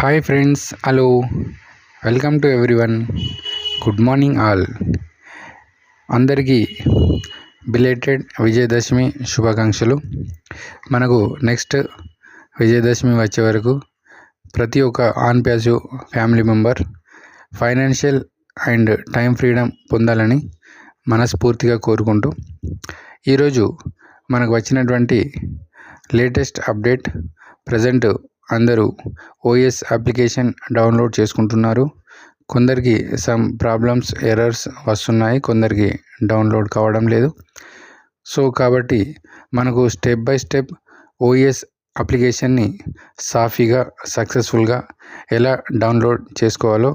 Hi friends, hello, welcome to everyone. Good morning all. అందరికీ belated Vijayadashami శుభాకాంక్షలు. మనకు next Vijayadashami వచ్చే వరకు ప్రతి ఒక్క OnPassive family member financial and time freedom పొందాలని మనస్ఫూర్తిగా కోరుకుంటూ ఈరోజు మనకు వచ్చినటువంటి లేటెస్ట్ అప్డేట్, ప్రజెంట్ అందరూ OES అప్లికేషన్ డౌన్లోడ్ చేసుకుంటున్నారు. కొందరికి సమ్ ప్రాబ్లమ్స్, ఎర్రర్స్ వస్తున్నాయి, కొందరికి డౌన్లోడ్ కావడం లేదు. సో కాబట్టి మనకు స్టెప్ బై స్టెప్ OES అప్లికేషన్ని సాఫీగా, సక్సెస్ఫుల్గా ఎలా డౌన్లోడ్ చేసుకోవాలో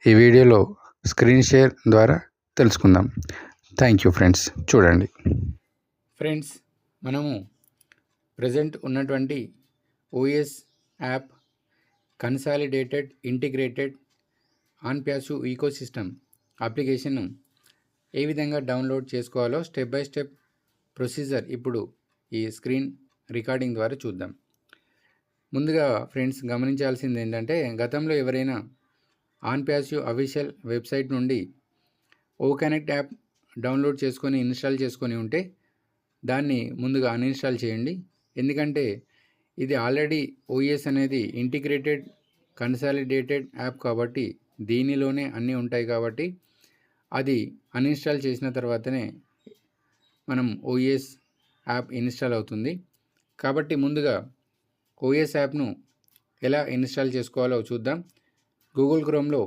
ఈ వీడియోలో స్క్రీన్ షేర్ ద్వారా తెలుసుకుందాం. Thank you friends. చూడండి ఫ్రెండ్స్, మనము ప్రజెంట్ ఉన్నటువంటి OES app consolidated integrated Onpassive ecosystem application ఏ విధంగా డౌన్లోడ్ చేసుకోవాలో స్టెప్ బై స్టెప్ ప్రొసీజర్ ఇప్పుడు ఈ స్క్రీన్ రికార్డింగ్ ద్వారా చూద్దాం. ముందుగా ఫ్రెండ్స్ గమనించాల్సింది ఏంటంటే, గతంలో ఎవరైనా ఆన్పాసివ్ అఫీషియల్ వెబ్సైట్ నుండి OConnect యాప్ డౌన్లోడ్ చేసుకొని ఇన్స్టాల్ చేసుకొని ఉంటే దాన్ని ముందుగా అన్ఇన్స్టాల్ చేయండి. ఎందుకంటే ఇది ఆల్రెడీ OES అనేది ఇంటిగ్రేటెడ్ కన్సాలిడేటెడ్ యాప్ కాబట్టి దీనిలోనే అన్నీ ఉంటాయి కాబట్టి అది అన్ఇన్స్టాల్ చేసిన తర్వాతనే మనం OES యాప్ ఇన్స్టాల్ అవుతుంది. కాబట్టి ముందుగా OES యాప్ను ఎలా ఇన్స్టాల్ చేసుకోవాలో చూద్దాం. గూగుల్ క్రోమ్లో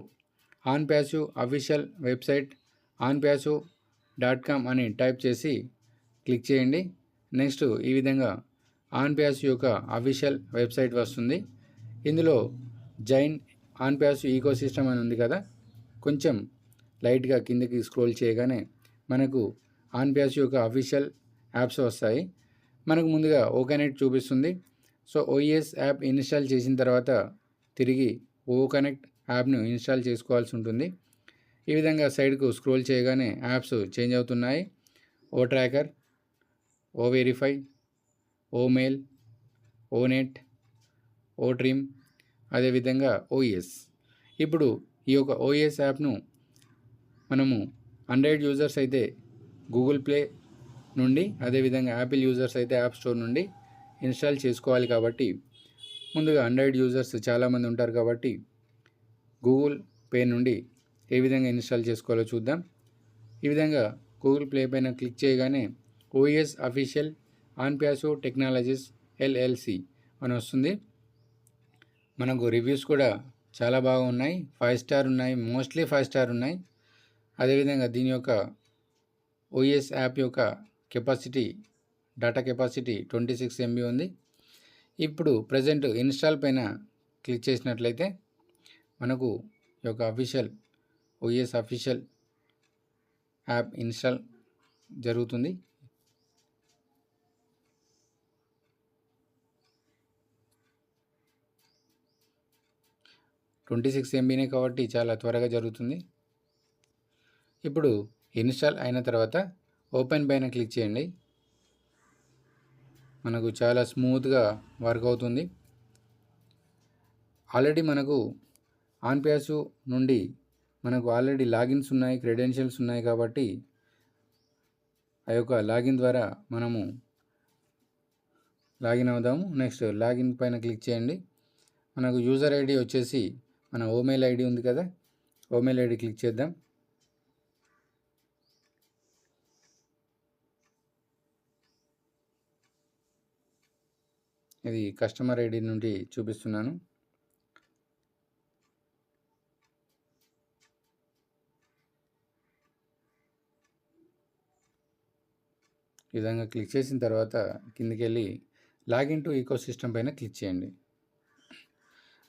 ఆన్పాసివ్ అఫీషియల్ వెబ్సైట్ onpassive.com అని టైప్ చేసి క్లిక్ చేయండి. నెక్స్ట్ ఈ విధంగా ఆన్పాసివ్ యొక్క అఫీషియల్ వెబ్సైట్ వస్తుంది. ఇందులో జైన్ ఆన్పాసివ్ ఈకోసిస్టమ్ అని ఉంది కదా, కొంచెం లైట్గా కిందకి స్క్రోల్ చేయగానే మనకు ఆన్పాసివ్ యొక్క అఫీషియల్ యాప్స్ వస్తాయి. మనకు ముందుగా OConnect చూపిస్తుంది. సో OES యాప్ ఇన్స్టాల్ చేసిన తర్వాత తిరిగి OConnect యాప్ను ఇన్స్టాల్ చేసుకోవాల్సి ఉంటుంది. ఈ విధంగా సైడ్కు స్క్రోల్ చేయగానే యాప్స్ చేంజ్ అవుతున్నాయి. OTracker, OVerify, OMail, ONet, OTrim, అదేవిధంగా OES. ఇప్పుడు ఈ యొక్క OES యాప్ను మనము ఆండ్రాయిడ్ యూజర్స్ అయితే గూగుల్ ప్లే నుండి, అదేవిధంగా యాపిల్ యూజర్స్ అయితే యాప్ స్టోర్ నుండి ఇన్స్టాల్ చేసుకోవాలి. కాబట్టి ముందుగా ఆండ్రాయిడ్ యూజర్స్ చాలామంది ఉంటారు కాబట్టి గూగుల్ పే నుండి ఏ విధంగా ఇన్స్టాల్ చేసుకోవాలో చూద్దాం. ఈ విధంగా గూగుల్ ప్లే పైన క్లిక్ చేయగానే OES official OnPassive technologies LLC అని వస్తుంది. మనకు రివ్యూస్ కూడా చాలా బాగా ఉన్నాయి, 5 స్టార్ ఉన్నాయి, మోస్ట్లీ 5 స్టార్ ఉన్నాయి. అదేవిధంగా దీని యొక్క OES యాప్ యొక్క డేటా కెపాసిటీ 26 MB ఉంది. ఇప్పుడు ప్రజెంట్ ఇన్స్టాల్ పైన క్లిక్ చేసినట్లయితే మనకు ఈ యొక్క OES అఫీషియల్ యాప్ ఇన్స్టాల్ జరుగుతుంది. $26 MBనే కాబట్టి చాలా త్వరగా జరుగుతుంది. ఇప్పుడు ఇన్స్టాల్ అయిన తర్వాత ఓపెన్ పైన క్లిక్ చేయండి. మనకు చాలా స్మూత్గా వర్క్ అవుతుంది. ఆల్రెడీ మనకు ఆన్పాసివ్ నుండి మనకు ఆల్రెడీ లాగిన్స్ ఉన్నాయి, క్రెడెన్షియల్స్ ఉన్నాయి కాబట్టి ఆ యొక్క లాగిన్ ద్వారా మనము లాగిన్ అవుదాము. నెక్స్ట్ లాగిన్ పైన క్లిక్ చేయండి. మనకు యూజర్ ఐడి వచ్చేసి మన ఓమెయిల్ ఐడి ఉంది కదా, ఓమెయిల్ ఐడి క్లిక్ చేద్దాం. ఇది కస్టమర్ ఐడి నుండి చూపిస్తున్నాను. ఈ విధంగా క్లిక్ చేసిన తర్వాత కిందికి వెళ్ళి లాగిన్ టు ఈకోసిస్టమ్ పైన క్లిక్ చేయండి.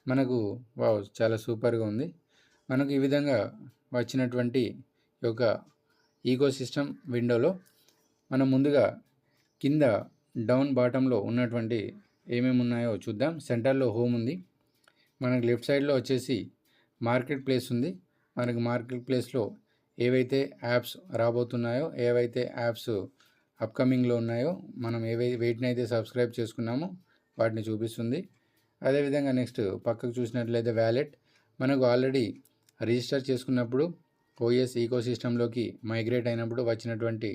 మనకు చాలా సూపర్గా ఉంది. మనకు ఈ విధంగా వచ్చినటువంటి యొక్క ఈకోసిస్టమ్ విండోలో మనం ముందుగా కింద డౌన్ బాటంలో ఉన్నటువంటి ఏమేమి ఉన్నాయో చూద్దాం. సెంటర్లో హోమ్ ఉంది, మనకు లెఫ్ట్ సైడ్లో వచ్చేసి మార్కెట్ ప్లేస్ ఉంది. మనకు మార్కెట్ ప్లేస్లో ఏవైతే యాప్స్ రాబోతున్నాయో, ఏవైతే యాప్స్ అప్కమింగ్లో ఉన్నాయో, మనం వేటినైతే సబ్స్క్రైబ్ చేసుకున్నామో వాటిని చూపిస్తుంది. అదేవిధంగా నెక్స్ట్ పక్కకు చూసినట్లయితే వ్యాలెట్, మనకు ఆల్రెడీ రిజిస్టర్ చేసుకున్నప్పుడు ఓఎస్ ఈకోసిస్టంలోకి మైగ్రేట్ అయినప్పుడు వచ్చినటువంటి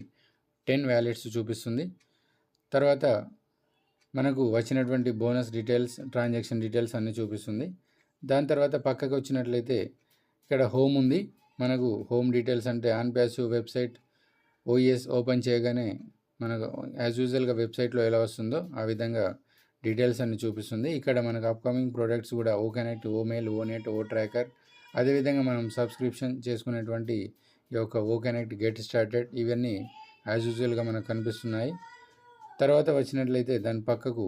10 వ్యాలెట్స్ చూపిస్తుంది. తర్వాత మనకు వచ్చినటువంటి బోనస్ డీటెయిల్స్, ట్రాన్సాక్షన్ డీటెయిల్స్ అన్నీ చూపిస్తుంది. దాని తర్వాత పక్కకు వచ్చినట్లయితే ఇక్కడ హోమ్ ఉంది. మనకు హోమ్ డీటెయిల్స్ అంటే ఆన్పాసివ్ వెబ్సైట్ ఓఎస్ ఓపెన్ చేయగానే మనకు యాజ్ యూజువల్గా వెబ్సైట్లో ఎలా వస్తుందో ఆ విధంగా డీటెయిల్స్ అన్ని చూపిస్తుంది. ఇక్కడ మనకు అప్కమింగ్ ప్రోడక్ట్స్ కూడా ఓకనెక్ట్, ఓమెయిల్, ఓనెట్, ఓ ట్రాకర్, అదేవిధంగా మనం సబ్స్క్రిప్షన్ చేసుకునేటువంటి ఈ యొక్క ఓకనెక్ట్, గెట్ స్టార్టెడ్ ఇవన్నీ యాజ్ యూజువల్గా మనకు కనిపిస్తున్నాయి. తర్వాత వచ్చినట్లయితే దాని పక్కకు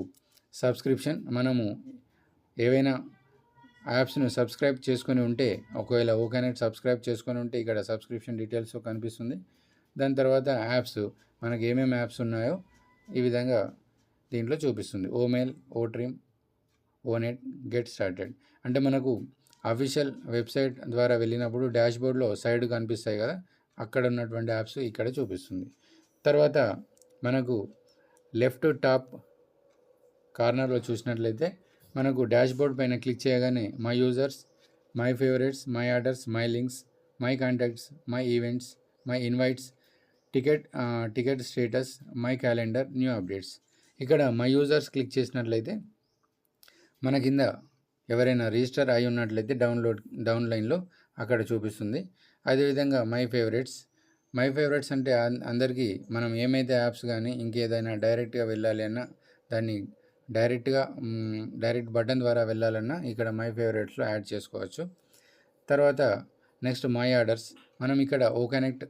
సబ్స్క్రిప్షన్, మనము ఏవైనా యాప్స్ను సబ్స్క్రైబ్ చేసుకొని ఉంటే, ఒకవేళ ఓకనెక్ట్ సబ్స్క్రైబ్ చేసుకొని ఉంటే ఇక్కడ సబ్స్క్రిప్షన్ డీటెయిల్స్ కనిపిస్తుంది. దాని తర్వాత యాప్స్, మనకి ఏమేమి యాప్స్ ఉన్నాయో ఈ విధంగా దీంట్లో చూపిస్తుంది. ఓమెయిల్, ఓ ట్రిమ్, ఓనెట్, గెట్ స్టార్టెడ్. అంటే మనకు అఫీషియల్ వెబ్సైట్ ద్వారా వెళ్ళినప్పుడు డాష్బోర్డ్లో సైడ్ కనిపిస్తాయి కదా, అక్కడ ఉన్నటువంటి యాప్స్ ఇక్కడ చూపిస్తుంది. తర్వాత మనకు లెఫ్ట్ టాప్ కార్నర్లో చూసినట్లయితే మనకు డాష్బోర్డ్ పైన క్లిక్ చేయగానే my users, my favourites, my orders, my links, my contacts, my events, my invites, ticket status, my calendar, new updates. ఇక్కడ మై యూజర్స్ క్లిక్ చేసినట్లయితే మన కింద ఎవరైనా రిజిస్టర్ అయి ఉన్నట్లయితే డౌన్లైన్లో అక్కడ చూపిస్తుంది. అదేవిధంగా మై ఫేవరెట్స్ అంటే అందరికీ మనం ఏమైతే యాప్స్ కానీ ఇంకేదైనా డైరెక్ట్గా వెళ్ళాలి అన్నా, దాన్ని డైరెక్ట్ బటన్ ద్వారా వెళ్ళాలన్నా ఇక్కడ మై ఫేవరెట్స్లో యాడ్ చేసుకోవచ్చు. తర్వాత నెక్స్ట్ మై ఆర్డర్స్, మనం ఇక్కడ ఓకనెక్ట్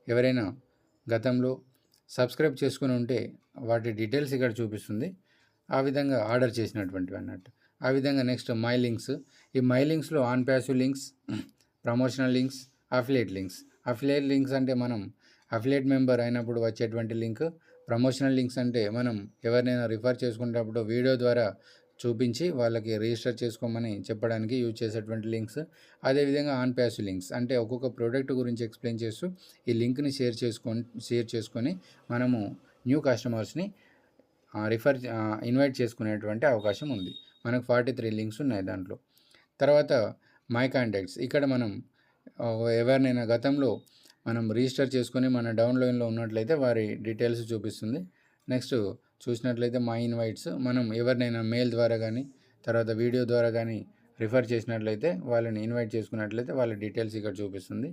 ఎవరైనా గతంలో సబ్స్క్రైబ్ చేసుకుని ఉంటే వాటి డీటెయిల్స్ ఇక్కడ చూపిస్తుంది, ఆ విధంగా ఆర్డర్ చేసినటువంటివి అన్నట్టు. ఆ విధంగా నెక్స్ట్ మై లింక్స్, ఈ మై లింక్స్లో Onpassive links, promotional links, affiliate links అంటే మనం అఫిలియేట్ మెంబర్ అయినప్పుడు వచ్చేటువంటి లింక్. ప్రమోషనల్ లింక్స్ అంటే మనం ఎవరినైనా రిఫర్ చేసుకునేటప్పుడు వీడియో ద్వారా చూపించి వాళ్ళకి రిజిస్టర్ చేసుకోమని చెప్పడానికి యూజ్ చేసేటువంటి లింక్స్. అదేవిధంగా ఆన్పాసివ్ లింక్స్ అంటే ఒక్కొక్క ప్రోడక్ట్ గురించి ఎక్స్ప్లెయిన్ చేస్తూ ఈ లింక్ని షేర్ చేసుకొని మనము న్యూ కస్టమర్స్ని ఇన్వైట్ చేసుకునేటువంటి అవకాశం ఉంది. మనకు 43 లింక్స్ ఉన్నాయి దాంట్లో. తర్వాత మై కాంటాక్ట్స్, ఇక్కడ మనం ఎవరినైనా గతంలో మనం రిజిస్టర్ చేసుకొని మన డౌన్లైన్లో ఉన్నట్లయితే వారి డీటెయిల్స్ చూపిస్తుంది. నెక్స్ట్ చూసినట్లయితే మై ఇన్వైట్స్, మనం ఎవరినైనా మెయిల్ ద్వారా కానీ తర్వాత వీడియో ద్వారా కానీ రిఫర్ చేసినట్లయితే వాళ్ళని ఇన్వైట్ చేసుకున్నట్లయితే వాళ్ళ డీటెయిల్స్ ఇక్కడ చూపిస్తుంది.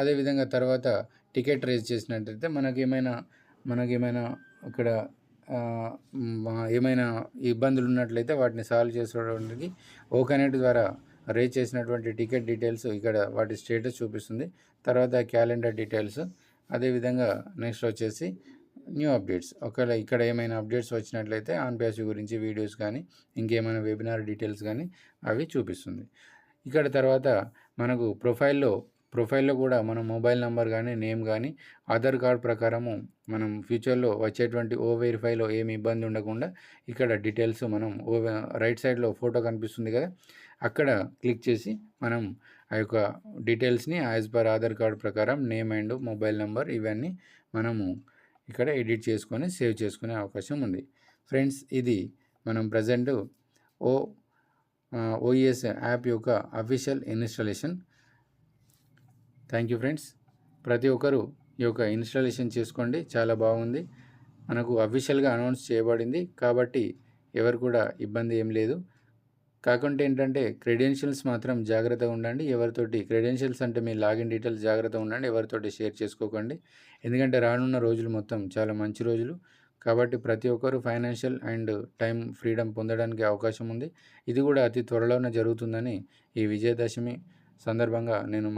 అదేవిధంగా తర్వాత టికెట్ రేజ్ చేసినట్లయితే మనకేమైనా ఇక్కడ ఏమైనా ఇబ్బందులు ఉన్నట్లయితే వాటిని సాల్వ్ చేసుకోవడానికి ఓకనెక్ట్ ద్వారా రేజ్ చేసినటువంటి టికెట్ డీటెయిల్స్ ఇక్కడ వాటి స్టేటస్ చూపిస్తుంది. తర్వాత క్యాలెండర్ డీటెయిల్స్, అదేవిధంగా నెక్స్ట్ వచ్చేసి న్యూ అప్డేట్స్, ఒకవేళ ఇక్కడ ఏమైనా అప్డేట్స్ వచ్చినట్లయితే ఆన్పాసివ్ గురించి వీడియోస్ కానీ ఇంకేమైనా వెబినార్ డీటెయిల్స్ కానీ అవి చూపిస్తుంది. ఇక్కడ తర్వాత మనకు ప్రొఫైల్లో కూడా మన మొబైల్ నెంబర్ కానీ నేమ్ కానీ ఆధార్ కార్డ్ ప్రకారము మనం ఫ్యూచర్లో వచ్చేటువంటి వెరిఫైలో ఏమి ఇబ్బంది ఉండకుండా ఇక్కడ డీటెయిల్స్ మనం రైట్ సైడ్లో ఫోటో కనిపిస్తుంది కదా, అక్కడ క్లిక్ చేసి మనం ఆ యొక్క డీటెయిల్స్ని యాజ్ పర్ ఆధార్ కార్డ్ ప్రకారం నేమ్ అండ్ మొబైల్ నెంబర్ ఇవన్నీ మనము ఇక్కడ ఎడిట్ చేసుకొని సేవ్ చేసుకునే అవకాశం ఉంది. ఫ్రెండ్స్, ఇది మనం ప్రజెంట్ ఓఈఎస్ యాప్ యొక్క official installation. Thank you friends. ప్రతి ఒక్కరూ ఈ యొక్క ఇన్స్టాలేషన్ చేసుకోండి, చాలా బాగుంది. మనకు అఫీషియల్గా అనౌన్స్ చేయబడింది కాబట్టి ఎవరు కూడా ఇబ్బంది ఏం లేదు. కాకుంటే ఏంటంటే క్రెడెన్షియల్స్ మాత్రం జాగ్రత్తగా ఉండండి. క్రెడెన్షియల్స్ అంటే మీ లాగిన్ డీటెయిల్స్ జాగ్రత్తగా ఉండండి, ఎవరితోటి షేర్ చేసుకోకండి. ఎందుకంటే రానున్న రోజులు మొత్తం చాలా మంచి రోజులు కాబట్టి ప్రతి ఒక్కరూ ఫైనాన్షియల్ అండ్ టైం ఫ్రీడమ్ పొందడానికి అవకాశం ఉంది. ఇది కూడా అతి త్వరలోనే జరుగుతుందని ఈ విజయదశమి సందర్భంగా నేను